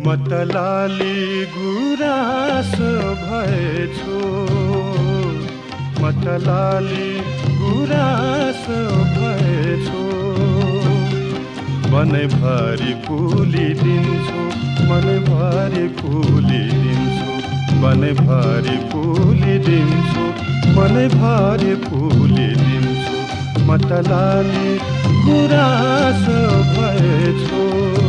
मतलाली गुराँसो भएछु मतलाली गुराँसो भएछु मनैभरि फुलिदिन्छु मनैभरि फुलिदिन्छु मनैभरि फुलिदिन्छु मनैभरि फुलिदिन्छु मतलाली गुराँसो भएछु